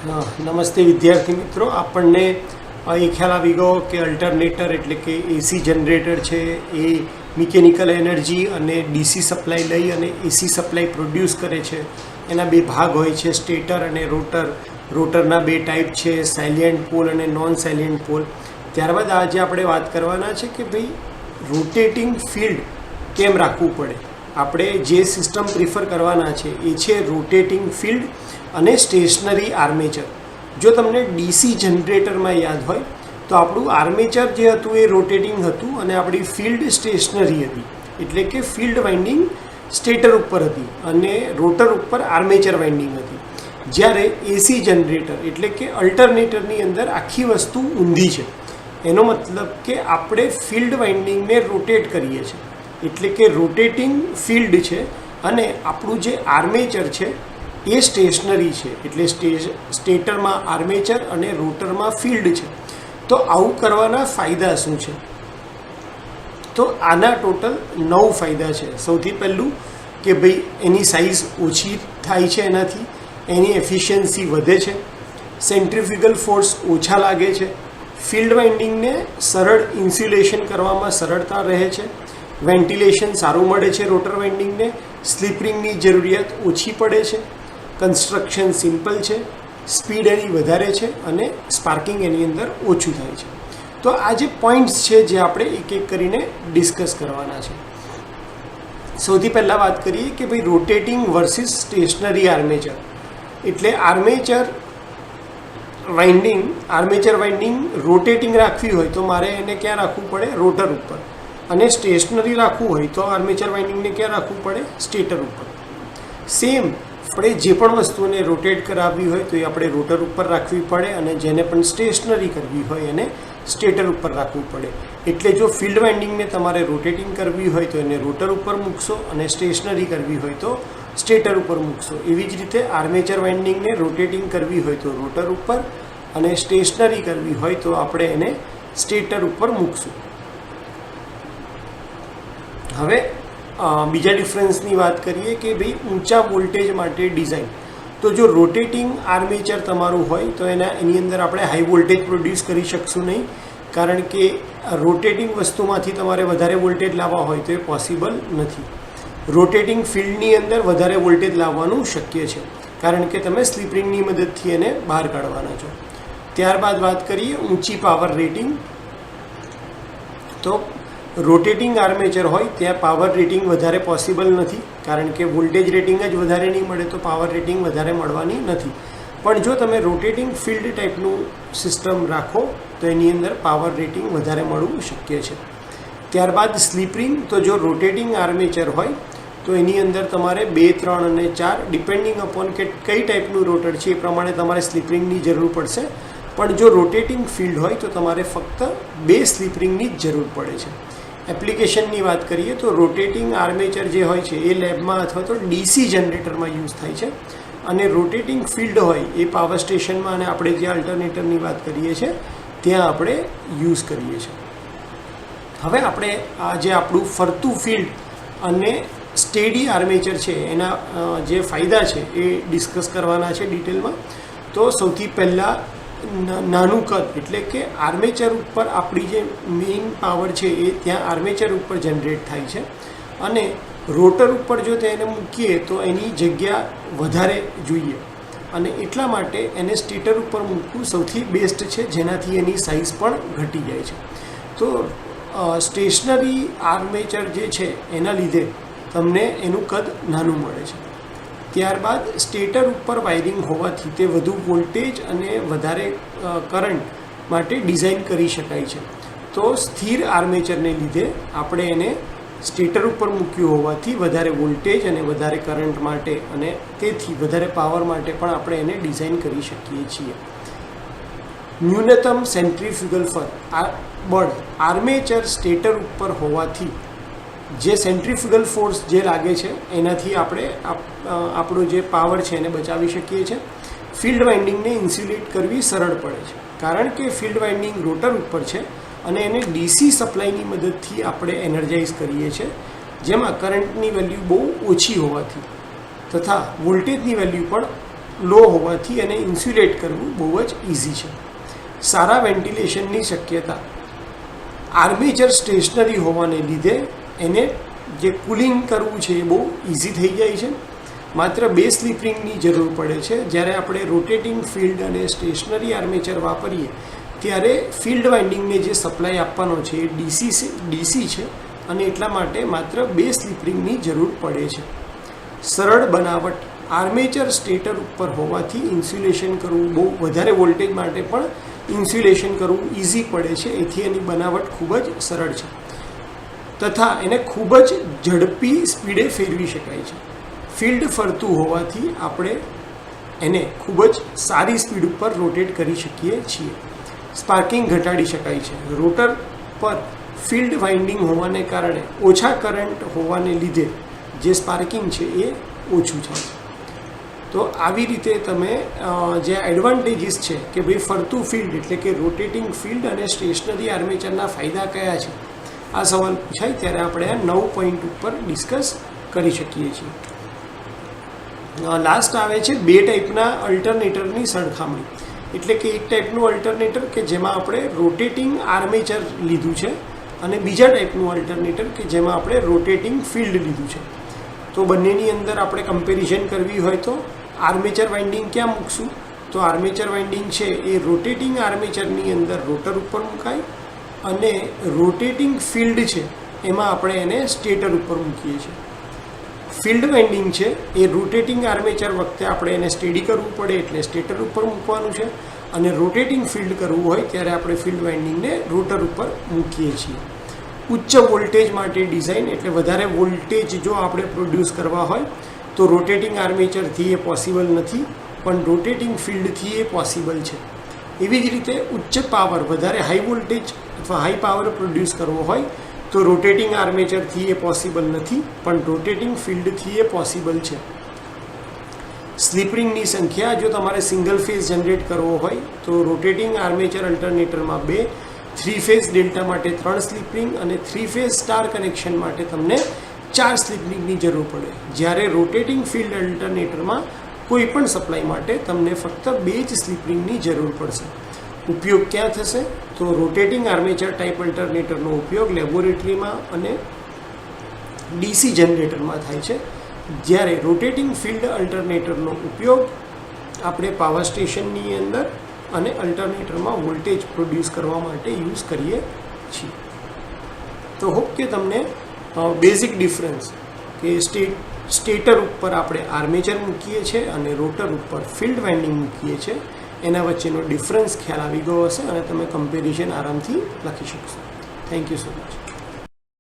નમસ્તે વિદ્યાર્થી મિત્રો, આપણને એ ખ્યાલ આવી ગયો કે અલ્ટરનેટર એટલે કે એસી જનરેટર છે એ મિકેનિકલ એનર્જી અને ડીસી સપ્લાય લઈ અને એસી સપ્લાય પ્રોડ્યુસ કરે છે. એના બે ભાગ હોય છે, સ્ટેટર અને રોટર. રોટરના બે ટાઈપ છે, સાયલિયન્ટ પોલ અને નોન સાયલિયન્ટ પોલ. ત્યારબાદ આજે આપણે વાત કરવાના છે કે ભાઈ રોટેટિંગ ફિલ્ડ કેમ રાખવું પડે. આપણે જે સિસ્ટમ પ્રિફર કરવાના છે એ છે રોટેટિંગ ફિલ્ડ અને સ્ટેશનરી આર્મેચર. જો તમને ડીસી જનરેટરમાં યાદ હોય તો આપણું આર્મેચર જે હતું એ રોટેટિંગ હતું અને આપણી ફિલ્ડ સ્ટેશનરી હતી, એટલે કે ફિલ્ડ વાઇન્ડિંગ સ્ટેટર ઉપર હતી અને રોટર ઉપર આર્મેચર વાઇન્ડિંગ હતી. જ્યારે એસી જનરેટર એટલે કે અલ્ટરનેટરની અંદર આખી વસ્તુ ઊંધી છે. એનો મતલબ કે આપણે ફિલ્ડ વાઇન્ડિંગને રોટેટ કરીએ છીએ, એટલે કે રોટેટિંગ ફિલ્ડ છે અને આપણું જે આર્મેચર છે એ સ્ટેશનરી છે, એટલે સ્ટેટરમાં આર્મેચર અને રોટરમાં ફિલ્ડ છે. તો આવું કરવાના ફાયદા શું છે? તો આના ટોટલ 9 ફાયદા છે. સૌથી પહેલું કે ભાઈ એની સાઇઝ ઓછી થાય છે, એનાથી એની એફિશિયન્સી વધે છે, સેન્ટ્રીફ્યુગલ ફોર્સ ઓછા લાગે છે, ફિલ્ડ વાઇન્ડિંગને સરળ ઇન્સ્યુલેશન કરવામાં સરળતા રહે છે, વેન્ટિલેશન સારું મળે છે રોટર વાઇન્ડિંગને, સ્લીપરિંગની જરૂરિયાત ઓછી પડે છે, કન્સ્ટ્રક્શન સિમ્પલ છે, સ્પીડ એની વધારે છે અને સ્પાર્કિંગ એની અંદર ઓછું થાય છે. તો આ જે પોઈન્ટ્સ છે જે આપણે એક એક કરીને ડિસ્કસ કરવાના છે. સૌથી પહેલાં વાત કરીએ કે ભાઈ રોટેટિંગ વર્સિસ સ્ટેશનરી આર્મેચર. એટલે આર્મેચર વાઇન્ડિંગ રોટેટિંગ રાખવી હોય તો મારે એને ક્યાં રાખવું પડે? રોટર ઉપર. અને સ્ટેશનરી રાખવું હોય તો આર્મેચર વાઇન્ડિંગને ક્યાં રાખવું પડે? સ્ટેટર ઉપર. સેમ આપણે જે પણ વસ્તુને રોટેટ કરાવવી હોય તો એ આપણે રોટર ઉપર રાખવી પડે અને જેને પણ સ્ટેશનરી કરવી હોય એને સ્ટેટર ઉપર રાખવું પડે. એટલે જો ફિલ્ડ વાઇન્ડિંગને તમારે રોટેટિંગ કરવી હોય તો એને રોટર ઉપર મૂકશો અને સ્ટેશનરી કરવી હોય તો સ્ટેટર ઉપર મૂકશો. એવી જ રીતે આર્મેચર વાઇન્ડિંગને રોટેટિંગ કરવી હોય તો રોટર ઉપર અને સ્ટેશનરી કરવી હોય તો આપણે એને સ્ટેટર ઉપર મૂકશું. હવે બીજા ડિફરન્સની વાત કરીએ કે ભાઈ ઊંચા વોલ્ટેજ માટે ડિઝાઇન. તો જો રોટેટિંગ આર્મેચર તમારું હોય તો એની અંદર આપણે હાઈ વોલ્ટેજ પ્રોડ્યુસ કરી શકશું નહીં, કારણ કે રોટેટિંગ વસ્તુમાંથી તમારે વધારે વોલ્ટેજ લાવવા હોય તો એ પોસિબલ નથી. રોટેટિંગ ફિલ્ડની અંદર વધારે વોલ્ટેજ લાવવાનું શક્ય છે, કારણ કે તમે સ્લીપરિંગની મદદથી એને બહાર કાઢવાના છો. ત્યારબાદ વાત કરીએ ઊંચી પાવર રેટિંગ. તો રોટેટિંગ આર્મેચર હોય ત્યાં પાવર રેટિંગ વધારે પોસિબલ નથી, કારણ કે વોલ્ટેજ રેટિંગ જ વધારે નહીં મળે તો પાવર રેટિંગ વધારે મળવાની નથી. પણ જો તમે રોટેટિંગ ફિલ્ડ ટાઈપનું સિસ્ટમ રાખો તો એની અંદર પાવર રેટિંગ વધારે મળવું શક્ય છે. ત્યારબાદ સ્લીપરિંગ. તો જો રોટેટિંગ આર્મેચર હોય તો એની અંદર તમારે 2, 3 અને 4 ડિપેન્ડિંગ અપોન કે કઈ ટાઈપનું રોટર છે એ પ્રમાણે તમારે સ્લીપરિંગની જરૂર પડશે. પણ જો રોટેટિંગ ફિલ્ડ હોય તો તમારે ફક્ત 2 સ્લીપરિંગની જ જરૂર પડે છે. એપ્લિકેશનની વાત કરીએ તો રોટેટિંગ આર્મેચર જે હોય છે એ લેબમાં અથવા તો ડીસી જનરેટરમાં યુઝ થાય છે અને રોટેટિંગ ફિલ્ડ હોય એ પાવર સ્ટેશનમાં અને આપણે જે અલ્ટરનેટરની વાત કરીએ છીએ ત્યાં આપણે યુઝ કરીએ છીએ. હવે આપણે આ જે આપણું ફરતું ફિલ્ડ અને સ્ટેડી આર્મેચર છે એના જે ફાયદા છે એ ડિસ્કસ કરવાના છે ડિટેલમાં. તો સૌથી પહેલાં નાનું કદ, એટલે કે આર્મેચર ઉપર આપણી જે મેઇન પાવર છે એ ત્યાં આર્મેચર ઉપર જનરેટ થાય છે અને રોટર ઉપર જો તેને મૂકીએ તો એની જગ્યા વધારે જોઈએ અને એટલા માટે એને સ્ટેટર ઉપર મૂકવું સૌથી બેસ્ટ છે, જેનાથી એની સાઇઝ પણ ઘટી જાય છે. તો સ્ટેશનરી આર્મેચર જે છે એના લીધે તમને એનું કદ નાનું મળે છે. ત્યારબાદ સ્ટેટર ઉપર વાયરિંગ હોવાથી તે વધુ વોલ્ટેજ અને વધારે કરંટ માટે ડિઝાઇન કરી શકાય છે. તો સ્થિર આર્મેચરને લીધે આપણે એને સ્ટેટર ઉપર મૂક્યું હોવાથી વધારે વોલ્ટેજ અને વધારે કરંટ માટે અને તેથી વધારે પાવર માટે પણ આપણે એને ડિઝાઇન કરી શકીએ છીએ. ન્યૂનતમ સેન્ટ્રીફ્યુગલ બળ આર્મેચર સ્ટેટર ઉપર હોવાથી જે સેન્ટ્રીફ્યુગલ ફોર્સ જે લાગે છે એનાથી આપણે આપણો જે પાવર છે એને બચાવી શકીએ છીએ. ફિલ્ડ વાઇન્ડિંગને ઇન્સ્યુલેટ કરવી સરળ પડે છે, કારણ કે ફિલ્ડ વાઇન્ડિંગ રોટર ઉપર છે અને એને ડીસી સપ્લાયની મદદથી આપણે એનર્જાઇઝ કરીએ છીએ, જેમાં કરંટની વેલ્યુ બહુ ઓછી હોવાથી તથા વોલ્ટેજની વેલ્યુ પણ લો હોવાથી એને ઇન્સ્યુલેટ કરવું બહુ જ ઇઝી છે. સારા વેન્ટિલેશનની શક્યતા. આર્મેચર સ્ટેશનરી હોવાને લીધે એને જે કુલિંગ કરવું છે એ બહુ ઇઝી થઈ જાય છે. માત્ર 2 સ્લિપ રિંગની જરૂર પડે છે. જ્યારે આપણે રોટેટિંગ ફિલ્ડ અને સ્ટેશનરી આર્મેચર વાપરીએ ત્યારે ફિલ્ડ વાઇન્ડિંગને જે સપ્લાય આપવાનો છે એ ડીસી છે અને એટલા માટે માત્ર 2 સ્લિપ રિંગની જરૂર પડે છે. સરળ બનાવટ. આર્મેચર સ્ટેટર ઉપર હોવાથી ઇન્સ્યુલેશન કરવું બહુ વધારે વોલ્ટેજ માટે પણ ઇન્સ્યુલેશન કરવું ઇઝી પડે છે. એથી એની બનાવટ ખૂબ જ સરળ છે તથા એને ખૂબ જ ઝડપી સ્પીડે ફેરવી શકાય છે. ફિલ્ડ ફરતું હોવાથી આપણે એને ખૂબ જ સારી સ્પીડ ઉપર રોટેટ કરી શકીએ છીએ. સ્પાર્કિંગ ઘટાડી શકાય છે. રોટર પર ફિલ્ડ વાઇન્ડિંગ હોવાને કારણે ઓછા કરંટ હોવાને લીધે જે સ્પાર્કિંગ છે એ ઓછું છે. તો આવી રીતે તમે જે એડવાન્ટેજીસ છે કે ભાઈ ફરતું ફિલ્ડ એટલે કે રોટેટિંગ ફિલ્ડ અને સ્ટેશનરી આર્મેચરના ફાયદા કયા છે, આ સવાલ પૂછાય ત્યારે આપણે આ 9 પોઈન્ટ ઉપર ડિસ્કસ કરી શકીએ છીએ. લાસ્ટ આવે છે 2 ટાઈપના અલ્ટરનેટરની સરખામણી. એટલે કે એક ટાઈપનું અલ્ટરનેટર કે જેમાં આપણે રોટેટિંગ આર્મેચર લીધું છે અને બીજા ટાઈપનું અલ્ટરનેટર કે જેમાં આપણે રોટેટિંગ ફિલ્ડ લીધું છે. તો બંનેની અંદર આપણે કમ્પેરિઝન કરવી હોય તો આર્મેચર વાઇન્ડિંગ ક્યાં મૂકશું? તો આર્મેચર વાઇન્ડિંગ છે એ રોટેટિંગ આર્મેચરની અંદર રોટર ઉપર મુકાય અને રોટેટિંગ ફિલ્ડ છે એમાં આપણે એને સ્ટેટર ઉપર મૂકીએ છીએ. ફિલ્ડ વાઇન્ડિંગ છે એ રોટેટિંગ આર્મેચર વખતે આપણે એને સ્ટેડી કરવું પડે એટલે સ્ટેટર ઉપર મૂકવાનું છે અને રોટેટિંગ ફિલ્ડ કરવું હોય ત્યારે આપણે ફિલ્ડ વાઇન્ડિંગને રોટર ઉપર મૂકીએ છીએ. ઉચ્ચ વોલ્ટેજ માટે ડિઝાઇન એટલે વધારે વોલ્ટેજ જો આપણે પ્રોડ્યુસ કરવા હોય તો રોટેટિંગ આર્મેચરથી એ પોસિબલ નથી પણ રોટેટિંગ ફિલ્ડથી એ પોસિબલ છે. એવી જ રીતે ઉચ્ચ પાવર વધારે હાઈ વોલ્ટેજ અથવા હાઈ પાવર પ્રોડ્યુસ કરવો હોય તો રોટેટિંગ આર્મેચરથી એ પોસિબલ નથી પણ રોટેટિંગ ફિલ્ડથી એ પોસિબલ છે. સ્લિપ રિંગની સંખ્યા જો તમારે સિંગલ ફેઝ જનરેટ કરવો હોય તો રોટેટિંગ આર્મેચર અલ્ટરનેટરમાં 2, 3 ફેઝ ડેલ્ટા માટે 3 સ્લિપ રિંગ અને 3 ફેઝ સ્ટાર કનેક્શન માટે તમને 4 સ્લિપ રિંગની જરૂર પડે. જ્યારે રોટેટિંગ ફિલ્ડ અલ્ટરનેટરમાં કોઈ પણ સપ્લાય માટે તમને ફક્ત 2 જ સ્લિપ રિંગની જરૂર પડશે. ઉપયોગ ક્યાં થશે? તો રોટેટિંગ આર્મેચર ટાઈપ અલ્ટરનેટરનો ઉપયોગ લેબોરેટરીમાં અને ડીસી જનરેટરમાં થાય છે. જ્યારે રોટેટિંગ ફિલ્ડ અલ્ટરનેટરનો ઉપયોગ આપણે પાવર સ્ટેશનની અંદર અને અલ્ટરનેટરમાં વોલ્ટેજ પ્રોડ્યુસ કરવા માટે યુઝ કરીએ છીએ. તો હોપ કે તમને બેઝિક ડિફરન્સ કે સ્ટેટર ઉપર આપણે આર્મેચર મૂકીએ છીએ અને રોટર ઉપર ફિલ્ડ વાઇન્ડિંગ મૂકીએ છીએ એના વચ્ચેનો ડિફરન્સ ખ્યાલ આવી ગયો હશે અને તમે કમ્પેરિઝન આરામથી લખી શકશો. Thank you so much.